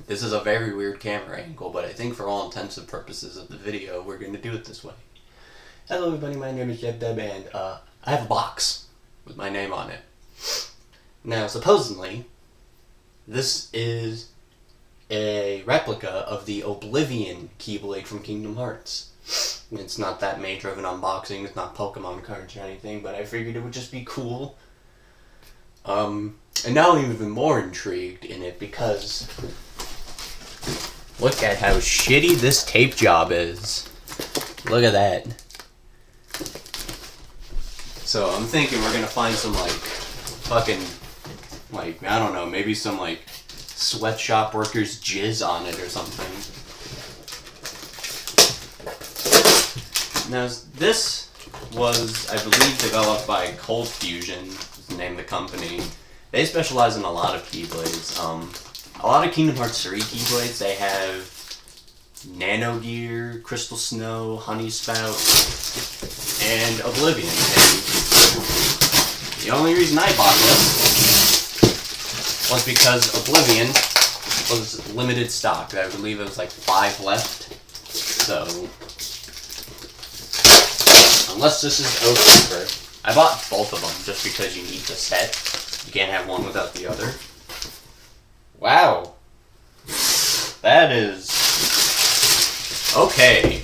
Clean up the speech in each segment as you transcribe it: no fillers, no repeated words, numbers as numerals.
This is a very weird camera angle, but I think for all intents and purposes of the video, we're going to do it this way. Hello everybody, my name is Deb, and I have a box with my name on it. Now, supposedly, this is a replica of the Oblivion Keyblade from Kingdom Hearts. It's not that major of an unboxing, it's not Pokemon cards or anything, but I figured it would just be cool. And now I'm even more intrigued in it because look at how shitty this tape job is. Look at that. So I'm thinking we're gonna find some fucking I don't know, maybe some sweatshop workers jizz on it or something. Now this was, I believe, developed by Cold Fusion, is the name of the company. They specialize in a lot of Keyblades. A lot of Kingdom Hearts 3 Keyblades, they have Nano Gear, Crystal Snow, Honey Spout, and Oblivion. And the only reason I bought this was because Oblivion was limited stock. I believe it was 5 left. So, unless this is Oath, I bought both of them just because you need the set. You can't have one without the other. Wow. That is... okay.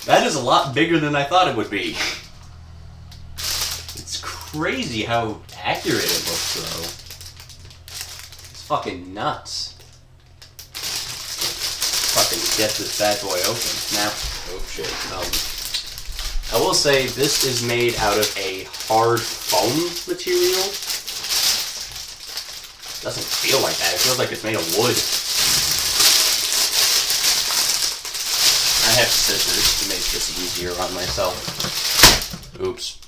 That is a lot bigger than I thought it would be. It's crazy how accurate it looks, though. It's fucking nuts. Fucking get this bad boy open. Now, oh shit. I will say this is made out of a hard foam material. Doesn't feel like that. It feels like it's made of wood. I have scissors to make this easier on myself. Oops.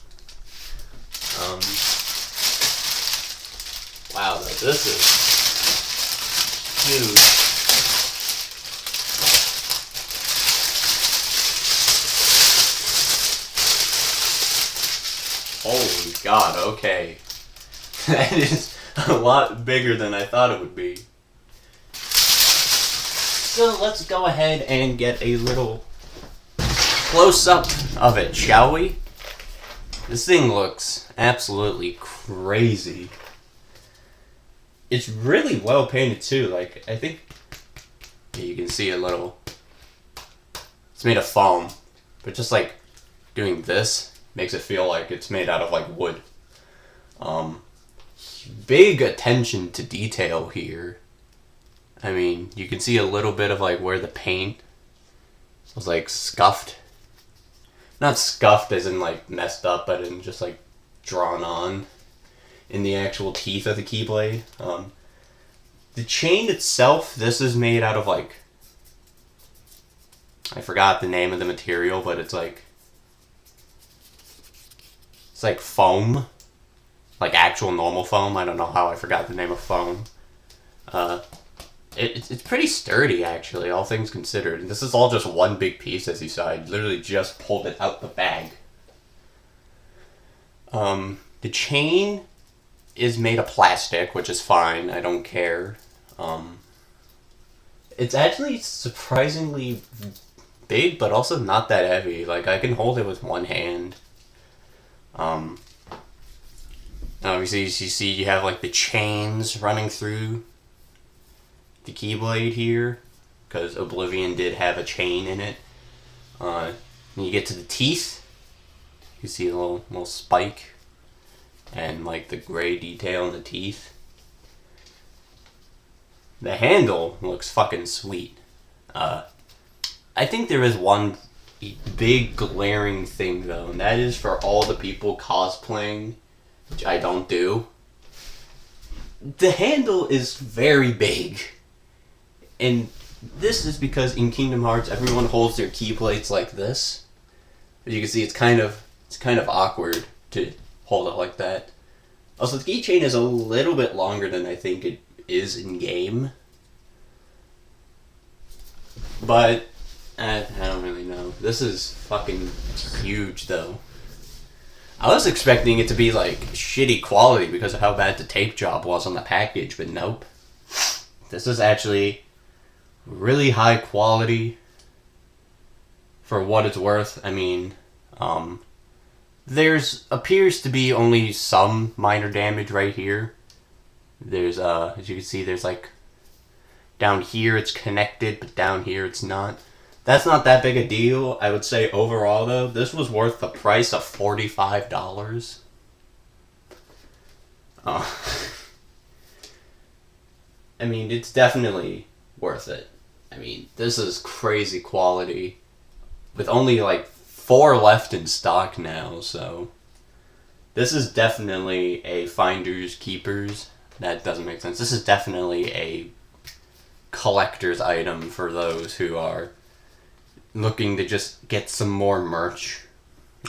Wow, this is huge. Holy God, okay. That is a lot bigger than I thought it would be. So let's go ahead and get a little close-up of it, shall we? This thing looks absolutely crazy. It's really well painted too, I think you can see a little. It's made of foam, but just doing this makes it feel like it's made out of wood. Big attention to detail here. I mean, you can see a little bit of where the paint was scuffed. Not scuffed as in messed up, but in just drawn on in the actual teeth of the Keyblade. The chain itself, this is made out of I forgot the name of the material, but it's foam. Actual normal foam. I don't know how I forgot the name of foam. It's pretty sturdy, actually, all things considered. And this is all just one big piece, as you saw. I literally just pulled it out the bag. The chain is made of plastic, which is fine. I don't care. It's actually surprisingly big, but also not that heavy. I can hold it with one hand. Obviously, you see you have the chains running through the Keyblade here, because Oblivion did have a chain in it. When you get to the teeth, you see a little spike and the gray detail in the teeth. The handle looks fucking sweet. I think there is one big glaring thing though, and that is for all the people cosplaying, which I don't do. The handle is very big. And this is because in Kingdom Hearts, everyone holds their Keyblades like this. As you can see, it's kind of awkward to hold it like that. Also, the keychain is a little bit longer than I think it is in game. But I don't really know. This is fucking huge, though. I was expecting it to be, like, shitty quality because of how bad the tape job was on the package, but nope. this is actually really high quality for what it's worth. I mean, there's appears to be only some minor damage right here. There's, as you can see, there's like, down here it's connected, but down here it's not. That's not that big a deal. I would say overall, though, this was worth the price of $45. I mean, it's definitely worth it. I mean, this is crazy quality. With only like 4 left in stock now, so this is definitely a finders keepers. That doesn't make sense. This is definitely a collector's item for those who are looking to just get some more merch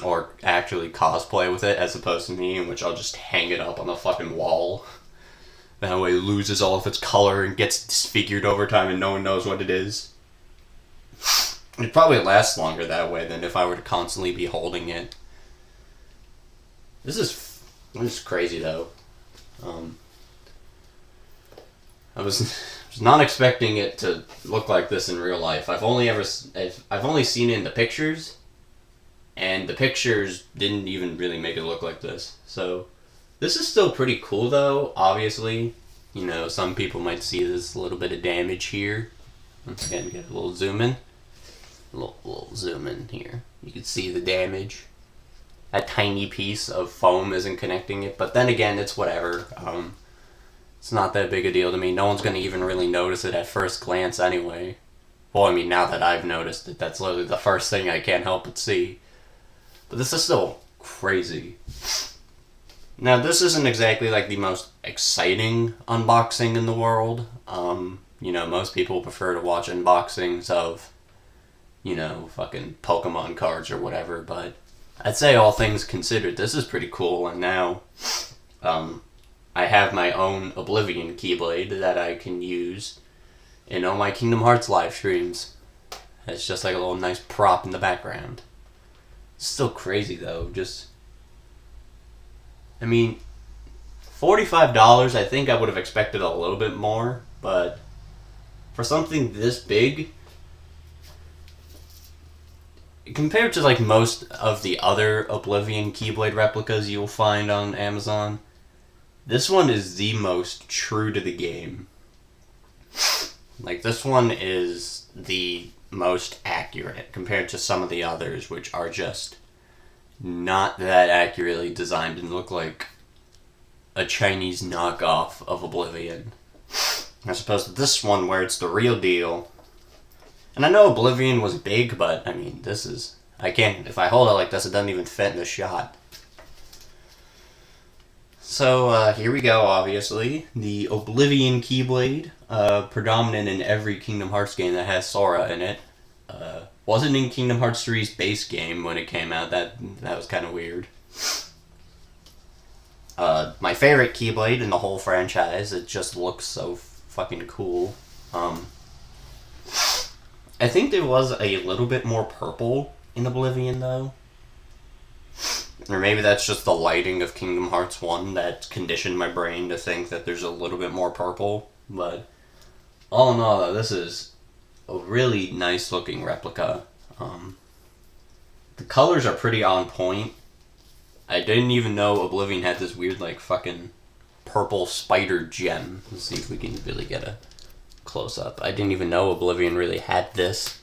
or actually cosplay with it, as opposed to me, in which I'll just hang it up on the fucking wall. That way it loses all of its color and gets disfigured over time and no one knows what it is. It'd probably last longer that way than if I were to constantly be holding it. This is crazy, though. I was not expecting it to look like this in real life. I've only seen it in the pictures, and the pictures didn't even really make it look like this. So this is still pretty cool, though. Obviously, you know, some people might see this little bit of damage here. Once again, get a little zoom in. A little zoom in here. You can see the damage. A tiny piece of foam isn't connecting it, but then again, it's whatever. It's not that big a deal to me. No one's going to even really notice it at first glance anyway. Well, I mean, now that I've noticed it, that's literally the first thing I can't help but see. But this is still crazy. Now, this isn't exactly like the most exciting unboxing in the world. You know, most people prefer to watch unboxings of, you know, fucking Pokemon cards or whatever, but I'd say all things considered, this is pretty cool, and now, I have my own Oblivion Keyblade that I can use in all my Kingdom Hearts live streams. It's just like a little nice prop in the background. It's still crazy, though, I mean, $45, I think I would have expected a little bit more, but for something this big, compared to like most of the other Oblivion Keyblade replicas you'll find on Amazon, this one is the most true to the game. Like, this one is the most accurate compared to some of the others, which are just not that accurately designed and look like a Chinese knockoff of Oblivion. As opposed to this one, where it's the real deal. And I know Oblivion was big, but, I mean, this is... if I hold it like this, it doesn't even fit in the shot. So, here we go, obviously. The Oblivion Keyblade, predominant in every Kingdom Hearts game that has Sora in it. Wasn't in Kingdom Hearts 3's base game when it came out. That was kind of weird. My favorite Keyblade in the whole franchise. It just looks so fucking cool. I think there was a little bit more purple in Oblivion, though. Or maybe that's just the lighting of Kingdom Hearts 1 that conditioned my brain to think that there's a little bit more purple. But all in all, though, this is a really nice looking replica. The colors are pretty on point. I didn't even know Oblivion had this weird, like, fucking purple spider gem. Let's see if we can really get a close up. I didn't even know Oblivion really had this.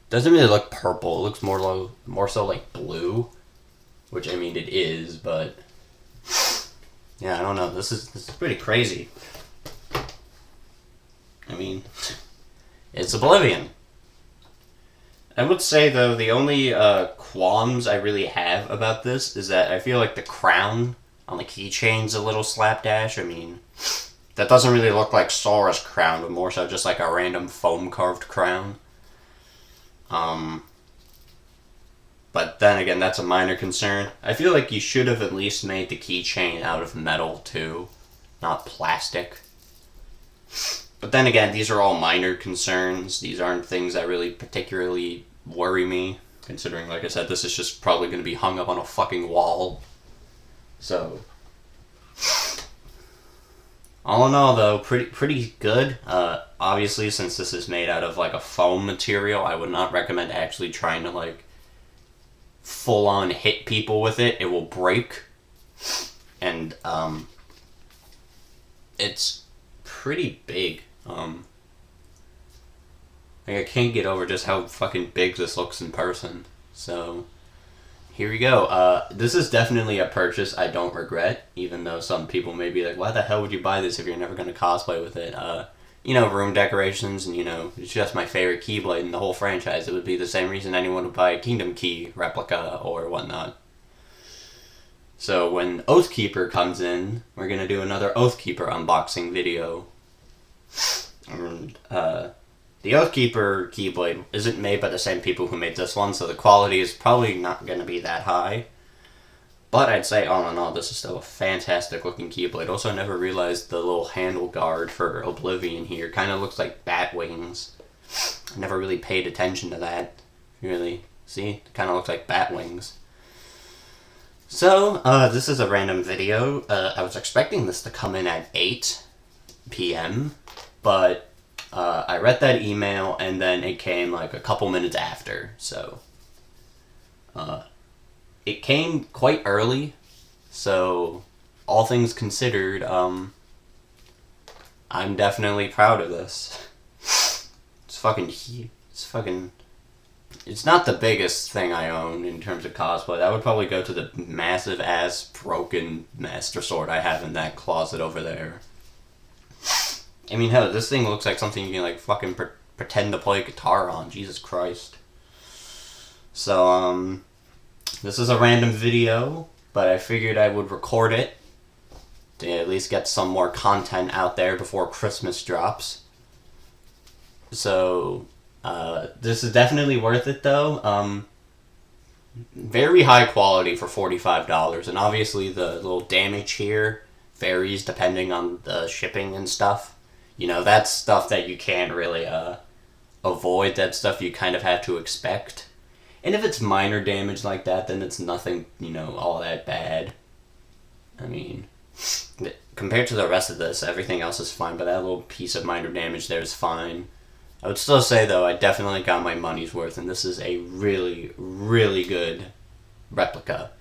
Doesn't really look purple. It looks more so like blue. Which, I mean, it is, but... yeah, I don't know. This is pretty crazy. I mean, it's Oblivion. I would say, though, the only qualms I really have about this is that I feel like the crown on the keychain's a little slapdash. I mean, that doesn't really look like Sora's crown, but more so just like a random foam-carved crown. But then again, that's a minor concern. I feel like you should have at least made the keychain out of metal, too, not plastic. But then again, these are all minor concerns. These aren't things that really particularly worry me, considering, like I said, this is just probably going to be hung up on a fucking wall. So, All in all, though, pretty good. Obviously, since this is made out of like a foam material, I would not recommend actually trying to like full on hit people with it. It will break, and it's pretty big. Like, I can't get over just how fucking big this looks in person. So, here we go. This is definitely a purchase I don't regret, even though some people may be like, why the hell would you buy this if you're never going to cosplay with it? You know, room decorations, and, you know, it's just my favorite Keyblade in the whole franchise. It would be the same reason anyone would buy a Kingdom Key replica or whatnot. So when Oathkeeper comes in, we're going to do another Oathkeeper unboxing video. And, the Oathkeeper Keyblade isn't made by the same people who made this one, so the quality is probably not going to be that high. But I'd say, all in all, this is still a fantastic looking Keyblade. Also, I never realized the little handle guard for Oblivion here kind of looks like bat wings. I never really paid attention to that. Really, see? It kind of looks like bat wings. So, this is a random video. I was expecting this to come in at 8 p.m., but I read that email, and then it came like a couple minutes after, so it came quite early, so all things considered, I'm definitely proud of this. It's not the biggest thing I own in terms of cosplay. That would probably go to the massive ass broken Master Sword I have in that closet over there. I mean, hell, this thing looks like something you can, like, fucking pretend to play guitar on. Jesus Christ. So, this is a random video, but I figured I would record it to at least get some more content out there before Christmas drops. So, this is definitely worth it, though. Very high quality for $45, and obviously the little damage here varies depending on the shipping and stuff. You know, that's stuff that you can't really avoid. That's stuff you kind of have to expect. And if it's minor damage like that, then it's nothing, you know, all that bad. I mean, compared to the rest of this, everything else is fine, but that little piece of minor damage there is fine. I would still say, though, I definitely got my money's worth, and this is a really, really good replica.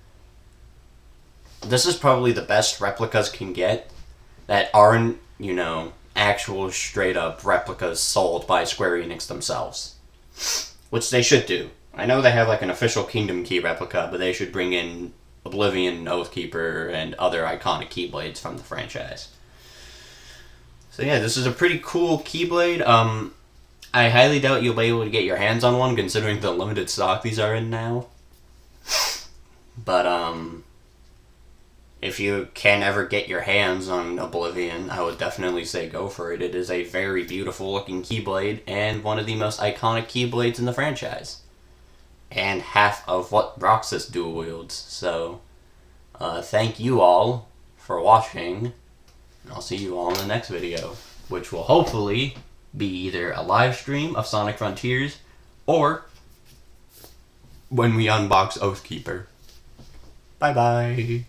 This is probably the best replicas can get that aren't, you know, actual straight-up replicas sold by Square Enix themselves. Which they should do. I know they have, like, an official Kingdom Key replica, but they should bring in Oblivion, Oathkeeper, and other iconic Keyblades from the franchise. So yeah, this is a pretty cool Keyblade. I highly doubt you'll be able to get your hands on one, considering the limited stock these are in now. But, if you can ever get your hands on Oblivion, I would definitely say go for it. It is a very beautiful looking Keyblade, and one of the most iconic Keyblades in the franchise. And half of what Roxas dual wields. So, thank you all for watching, and I'll see you all in the next video, which will hopefully be either a live stream of Sonic Frontiers, or when we unbox Oathkeeper. Bye bye.